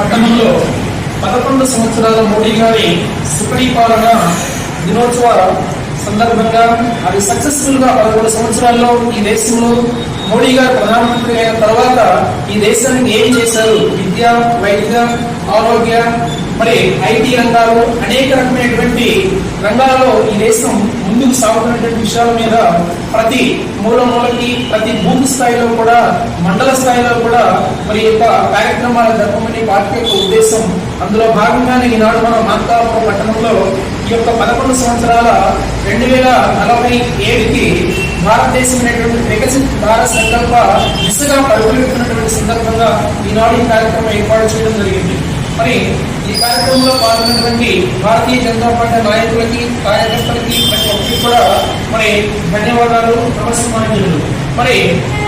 పట్టణంలో 11 సంవత్సరాల మోడీ గారి సుపరిపాలన దినోత్సవ సందర్భంగా అది సక్సెస్ఫుల్ గా 11 సంవత్సరాల్లో ఈ దేశంలో మోడీ గారు ప్రధానమంత్రి అయిన తర్వాత ఈ దేశానికి ఏం చేశారు, విద్య, వైద్య, ఆరోగ్య, మరి ఐటీ రంగాలు, అనేక రకమైనటువంటి రంగాల్లో ఈ దేశం ముందుకు సాగుతున్నటువంటి విషయాల మీద ప్రతి మూలకి, ప్రతి బూత్ స్థాయిలో కూడా, మండల స్థాయిలో కూడా మరి యొక్క కార్యక్రమాలు జరపమని పార్టీ యొక్క ఉద్దేశం. అందులో భాగంగానే ఈనాడు మనం మార్కాపురం పట్టణంలో ఈ యొక్క 11 సంవత్సరాల 2047కి భారతదేశం అనేటువంటి వికసిత భారత సంకల్ప దిశగా పరుగులెడుతున్నటువంటి సందర్భంగా ఈనాడు ఈ కార్యక్రమం ఏర్పాటు చేయడం జరిగింది. మరి ఈ కార్యక్రమంలో పాల్గొన్నటువంటి భారతీయ జనతా పార్టీ నాయకులకి, కార్యకర్తలకి ప్రతి ఒక్కరికి కూడా మరి ధన్యవాదాలు, నమస్కారాలు. మరి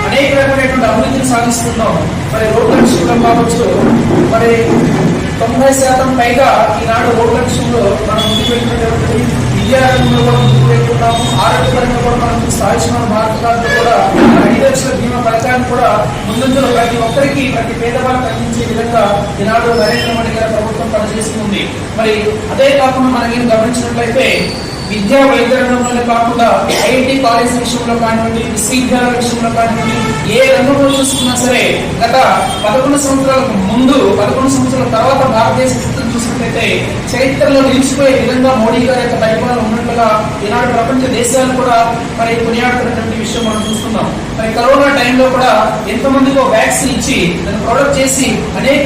అనేక రకమైనటువంటి అభివృద్ధిని సాధిస్తున్నాం. మరి రోడ్ల విషయంలో కావచ్చు, మరి 90% పైగా ఈనాడు రోడ్ల విషయంలో మనం ముందుకు వెళ్ళినటువంటి విద్యారంగంలో కూడా ముందుకు వెళ్తున్నాము. ఆరోగ్యపరంగా కూడా మనం సాధించిన భారత కార్డు కూడా 5 లక్షల బీమా పథకాన్ని కూడా ముందులో ప్రతి ఒక్కరికి, ప్రతి పేదవాళ్ళకి అందించే విధంగా ఈనాడు నరేంద్ర మోడీ గారి ప్రభుత్వం పనిచేస్తుంది. మరి అదే కాకుండా మనం గమనించినట్లయితే విద్యా వైద్య రంగంలోనే కాకుండా ఐఐటి కాలేజ్ విషయంలో కానివ్వండి, విశ్వవిద్యాలయాల విషయంలో కానివ్వండి, ఏ రంగంలో చూసుకున్నా సరే గత 11 సంవత్సరాలకు ముందు, 11 సంవత్సరాల తర్వాత భారతదేశ స్థితిని చూసినట్లయితే చరిత్రలో నిలిచిపోయే విధంగా మోడీ గారి యొక్క పరిపాలన ఉన్నట్లుగా ఈనాడు ప్రపంచ దేశాలు కూడా మరి కొనియాడుతున్నటువంటి విషయం మనం చూస్తున్నాం. మరి కరోనా టైంలో కూడా ఎంతమందికో వ్యాక్సిన్ ఇచ్చి దాన్ని ప్రొడక్ట్ చేసి అనేక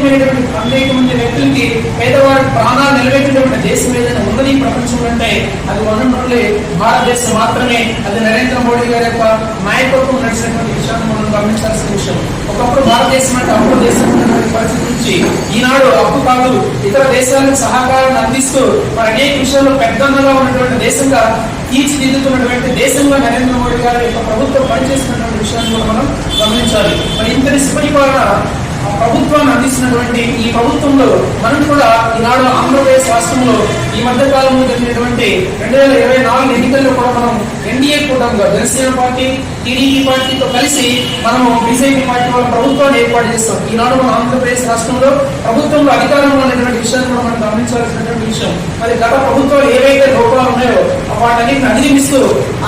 మంది వ్యక్తులకి, పేదవారి ప్రాణాలు నిలబెట్టినటువంటి దేశం ఏదైనా ఉన్నది ప్రపంచంలో అంటే అది వనరులే భారతదేశం మాత్రమే. అది నరేంద్ర మోడీ గారి యొక్క నాయకత్వం నడిచినటువంటి విషయాన్ని మనం గమనించాల్సిన విషయం. ఒకప్పుడు భారతదేశం అంటే అప్పుడు దేశం ఉన్నటువంటి పరిస్థితి నుంచి ఈనాడు అప్పు కాదు, ఇతర దేశాలకు సహకారాన్ని అందిస్తూ మరి అనేక విషయాల్లో పెద్దగా ఉన్నటువంటి దేశంగా తీర్చిదిద్దుతున్నటువంటి దేశంగా నరేంద్ర మోడీ గారి యొక్క ప్రభుత్వం పనిచేస్తున్నటువంటి విషయాన్ని కూడా మనం గమనించాలి. మరి ఇంతటి సుపరిపాలన ప్రభుత్వాన్ని అందిస్తున్నటువంటి ఈ ప్రభుత్వంలో మనం కూడా ఈనాడు ఆంధ్రప్రదేశ్ రాష్ట్రంలో ఈ మధ్య కాలంలో జరిగినటువంటి 2024 ఎన్నికల్లో కూడా మనం ఎన్డీఏ కూటమిగా జనసేన పార్టీ, టీడీపీ పార్టీతో కలిసి మనము బీజేపీ పార్టీ వాళ్ళ ప్రభుత్వాన్ని ఏర్పాటు చేస్తాం. ఈనాడు మన ఆంధ్రప్రదేశ్ రాష్ట్రంలో ప్రభుత్వంలో అధికారంలో ఉన్నటువంటి విషయాన్ని కూడా మనం గమనించాల్సినటువంటి విషయం. మరి గత ప్రభుత్వాలు ఏవైతే లోపాలు ఉన్నాయో వాటన్నిటిని అధిగమిస్తూ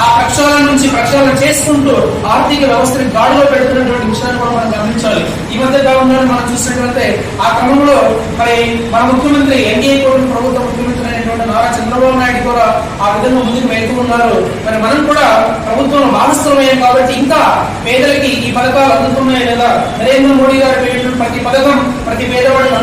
ఆ పక్షాల నుంచి ప్రక్షాళన చేసుకుంటూ ఆర్థిక వ్యవస్థని గాడిలో పెడుతున్నటువంటి విషయాన్ని కూడా మనం గమనించాలి. ఈ మధ్య కాలంలో మనం చూసినట్లయితే ఆ క్రమంలో మరి మన ముఖ్యమంత్రి, ఎన్డీఏ కూటమి ప్రభుత్వ ముఖ్యమంత్రి అయినటువంటి నారా చంద్రబాబు నాయుడు కూడా ఆ విధంగా ముందుకు వెళ్తూ ఉన్నారు. మరి మనం కూడా ప్రభుత్వంలో భాగస్వామ్యం కాబట్టి ఇంకా పేదలకి ఈ పథకాలు అందుతున్నాయి లేదా, నరేంద్ర మోడీ గారు ప్రతి పథకం ప్రతి పేదవాడికి